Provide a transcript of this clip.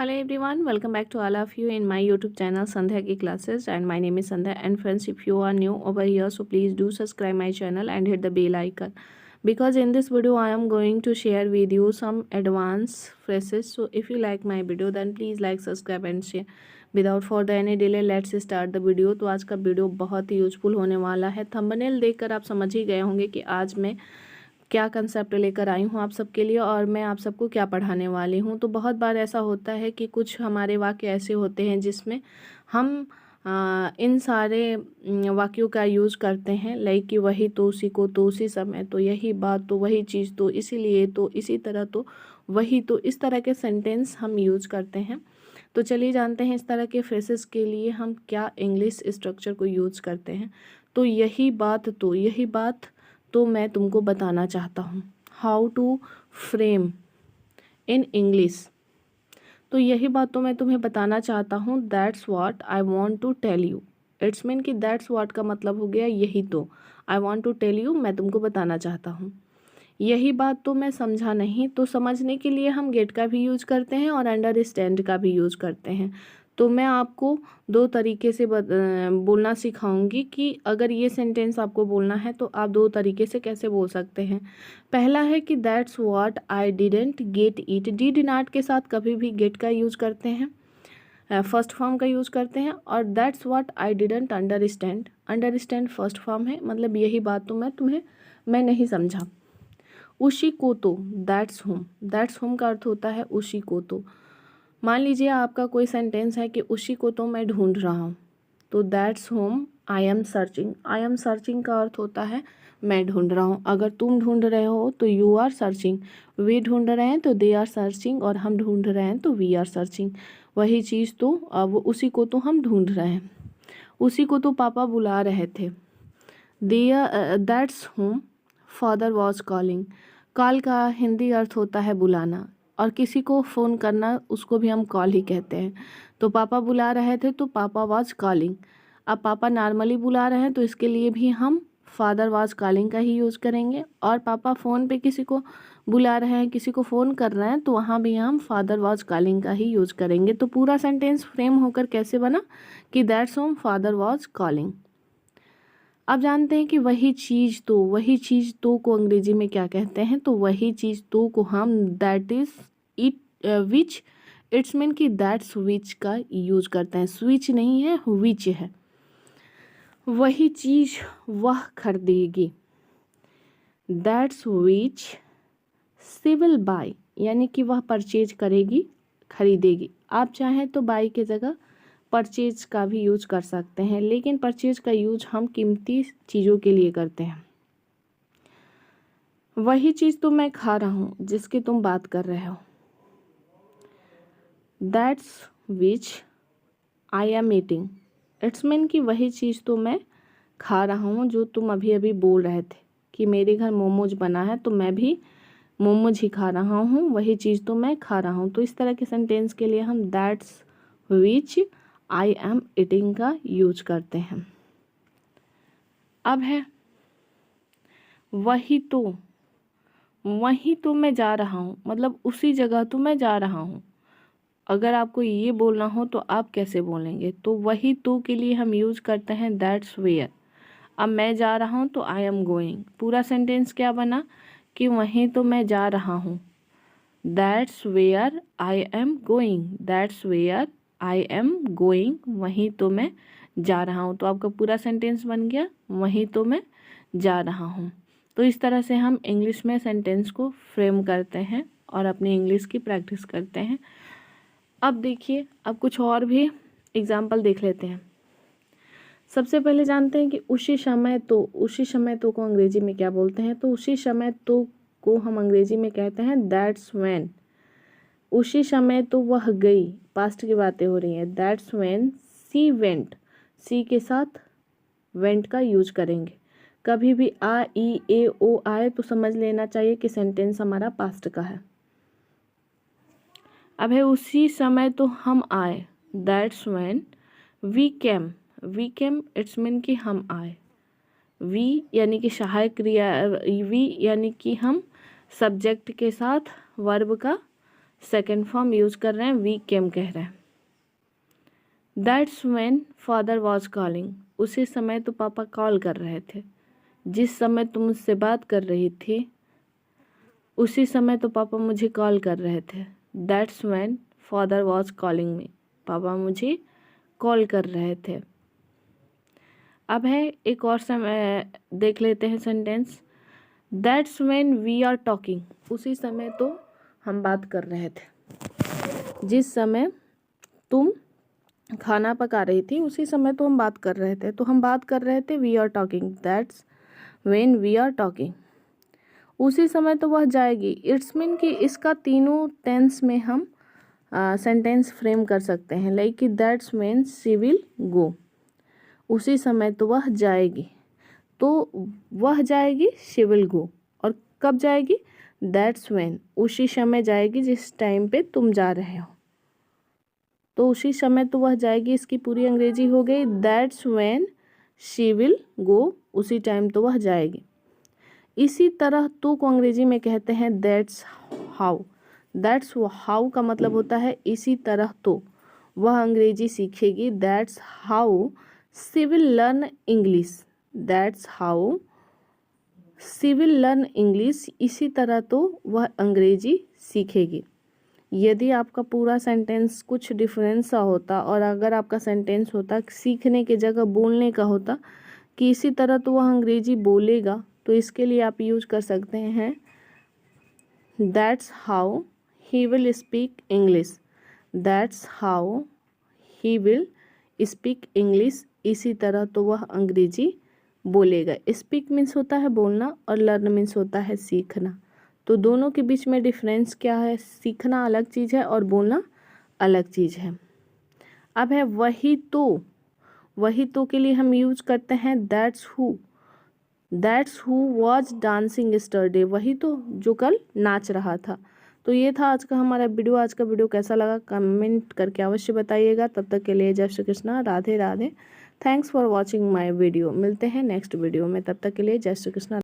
Hello everyone, welcome back to all of you in my YouTube channel Sandhya Ki Classes, and my name is Sandhya. And friends, if you are new over here, so please do subscribe my channel and hit the bell icon, because in this video I am going to share with you some advanced phrases. So if you like my video then please like, subscribe and share. Without further any delay, let's start the video. तो आज का video बहुत ही useful होने वाला है। Thumbnail देखकर आप समझ ही गए होंगे कि आज मैं क्या कंसेप्ट लेकर आई हूँ आप सबके लिए और मैं आप सबको क्या पढ़ाने वाली हूँ। तो बहुत बार ऐसा होता है कि कुछ हमारे वाक्य ऐसे होते हैं जिसमें हम इन सारे वाक्यों का यूज़ करते हैं, लाइक कि वही तो, उसी को तो, उसी समय तो, यही बात तो, वही चीज़ तो, इसीलिए तो, इसी तरह तो, वही तो, इस तरह के सेंटेंस हम यूज़ करते हैं। तो चलिए जानते हैं इस तरह के फ्रेसेस के लिए हम क्या इंग्लिश स्ट्रक्चर को यूज़ करते हैं। तो यही बात तो, यही बात तो मैं तुमको बताना चाहता हूँ। How to frame in English. तो यही बात तो मैं तुम्हें बताना चाहता हूँ। That's what I want to tell you. It's mean कि दैट्स व्हाट का मतलब हो गया यही तो। I want to tell you, मैं तुमको बताना चाहता हूँ। यही बात तो मैं समझा नहीं। तो समझने के लिए हम गेट का भी यूज करते हैं और अंडरस्टैंड का भी यूज करते हैं। तो मैं आपको दो तरीके से बोलना सिखाऊंगी कि अगर ये सेंटेंस आपको बोलना है तो आप दो तरीके से कैसे बोल सकते हैं। पहला है कि that's what I didn't get it. Did not के साथ कभी भी गेट का यूज करते हैं, फर्स्ट फॉर्म का यूज़ करते हैं। और that's what I didn't understand, understand first form है, मतलब यही बात तो मैं नहीं समझा। उसी को तो, दैट्स होम। दैट्स होम का अर्थ होता है उसी को तो। मान लीजिए आपका कोई सेंटेंस है कि उसी को तो मैं ढूंढ रहा हूँ, तो that's home I am searching. I am searching का अर्थ होता है मैं ढूंढ रहा हूँ। अगर तुम ढूंढ रहे हो तो यू आर सर्चिंग, वे ढूंढ रहे हैं तो दे आर सर्चिंग, और हम ढूंढ रहे हैं तो वी आर सर्चिंग। वही चीज़ तो, अब उसी को तो हम ढूंढ रहे हैं। उसी को तो पापा बुला रहे थे। That's home father was calling. Call का हिंदी अर्थ होता है बुलाना, और किसी को फ़ोन करना उसको भी हम कॉल ही कहते हैं। तो पापा बुला रहे थे तो पापा वाज कॉलिंग। अब पापा नॉर्मली बुला रहे हैं तो इसके लिए भी हम फादर वाज कॉलिंग का ही यूज़ करेंगे। और पापा फ़ोन पे किसी को बुला रहे हैं, किसी को फ़ोन कर रहे हैं, तो वहाँ भी हम फादर वाज कॉलिंग का ही यूज़ करेंगे। तो पूरा सेंटेंस फ्रेम होकर कैसे बना कि that's home father was calling. अब जानते हैं कि वही चीज़ तो, वही चीज़ तो को अंग्रेजी में क्या कहते हैं। तो वही चीज़ तो को हम that is it which, it's mean कि दैट्स विच का यूज करते हैं। स्विच नहीं है, विच है। वही चीज़ वह खरीदेगी। That's which she will buy, यानी कि वह परचेज करेगी, खरीदेगी। आप चाहें तो बाय की जगह परचेज का भी यूज कर सकते हैं, लेकिन परचेज का यूज हम कीमती चीज़ों के लिए करते हैं। वही चीज़ तो मैं खा रहा हूँ जिसकी तुम बात कर रहे हो। That's which I am eating. It's mean कि वही चीज़ तो मैं खा रहा हूँ जो तुम अभी अभी बोल रहे थे कि मेरे घर मोमोज बना है तो मैं भी मोमोज ही खा रहा हूँ, वही चीज़ तो मैं खा रहा हूँ। तो इस तरह के सेंटेंस के लिए हम that's which I am eating का यूज करते हैं। अब है वही तो, वही तो मैं जा रहा हूँ, मतलब उसी जगह तो मैं जा रहा हूँ। अगर आपको ये बोलना हो तो आप कैसे बोलेंगे। तो वही तो के लिए हम यूज करते हैं दैट्स वेयर। अब मैं जा रहा हूँ तो आई एम गोइंग। पूरा सेंटेंस क्या बना कि वहीं तो मैं जा रहा हूँ। That's where I am going, that's where I am going, वहीं तो मैं जा रहा हूँ। तो आपका पूरा सेंटेंस बन गया वहीं तो मैं जा रहा हूँ। तो इस तरह से हम इंग्लिश में सेंटेंस को फ्रेम करते हैं और अपनी इंग्लिश की प्रैक्टिस करते हैं। अब देखिए, अब कुछ और भी एग्जाम्पल देख लेते हैं। सबसे पहले जानते हैं कि उसी समय तो, उसी समय तो को अंग्रेजी में क्या बोलते हैं। तो उसी समय तो को हम अंग्रेजी में कहते हैं दैट्स व्हेन। उसी समय तो वह गई, पास्ट की बातें हो रही हैं। दैट्स व्हेन सी वेंट, सी के साथ वेंट का यूज करेंगे। कभी भी आ, ई, ए, ओ आए तो समझ लेना चाहिए कि सेंटेंस हमारा पास्ट का है। अब है उसी समय तो हम आए। That's when we came, we came it's mean कि हम आए। वी यानी कि सहायक क्रिया, वी यानी कि हम सब्जेक्ट के साथ वर्ब का सेकेंड फॉर्म यूज कर रहे हैं, वी केम कह रहे हैं। That's when father was calling, उसी समय तो पापा कॉल कर रहे थे। जिस समय तुम मुझसे बात कर रही थी उसी समय तो पापा मुझे कॉल कर रहे थे। That's when father was calling me, पापा मुझे कॉल कर रहे थे। अब है एक और समय देख लेते हैं sentence. That's when we are talking, उसी समय तो हम बात कर रहे थे। जिस समय तुम खाना पका रही थी उसी समय तो हम बात कर रहे थे, तो हम बात कर रहे थे, we are talking. That's when we are talking. उसी समय तो वह जाएगी, इट्स मीन कि इसका तीनों टेंस में हम सेंटेंस फ्रेम कर सकते हैं। Like that's when she will go, उसी समय तो वह जाएगी, तो वह जाएगी, शी विल गो। और कब जाएगी? दैट्स व्हेन, उसी समय जाएगी जिस टाइम पे तुम जा रहे हो, तो उसी समय तो वह जाएगी। इसकी पूरी अंग्रेजी हो गई that's when she will go, उसी टाइम तो वह जाएगी। इसी तरह तो को अंग्रेजी में कहते हैं दैट्स हाउ। दैट्स हाउ का मतलब होता है इसी तरह तो वह अंग्रेजी सीखेगी। That's how she will learn English. That's how she will learn English, इसी तरह तो वह अंग्रेजी सीखेगी। यदि आपका पूरा सेंटेंस कुछ डिफरेंस सा होता और अगर आपका सेंटेंस होता सीखने की जगह बोलने का होता कि इसी तरह तो वह अंग्रेजी बोलेगा, तो इसके लिए आप यूज कर सकते हैं that's how he will speak English. That's how he will speak English, इसी तरह तो वह अंग्रेजी बोलेगा। स्पीक मीन्स होता है बोलना और लर्न मीन्स होता है सीखना। तो दोनों के बीच में डिफरेंस क्या है? सीखना अलग चीज़ है और बोलना अलग चीज़ है। अब है वही तो। वही तो के लिए हम यूज करते हैं that's who. That's who was dancing yesterday, वही तो जो कल नाच रहा था। तो ये था आज का हमारा वीडियो। आज का वीडियो कैसा लगा कमेंट करके अवश्य बताइएगा। तब तक के लिए जय Shri Krishna, Radhe Radhe. Thanks for watching my video. मिलते हैं नेक्स्ट वीडियो में, तब तक के लिए जय श्री कृष्णा।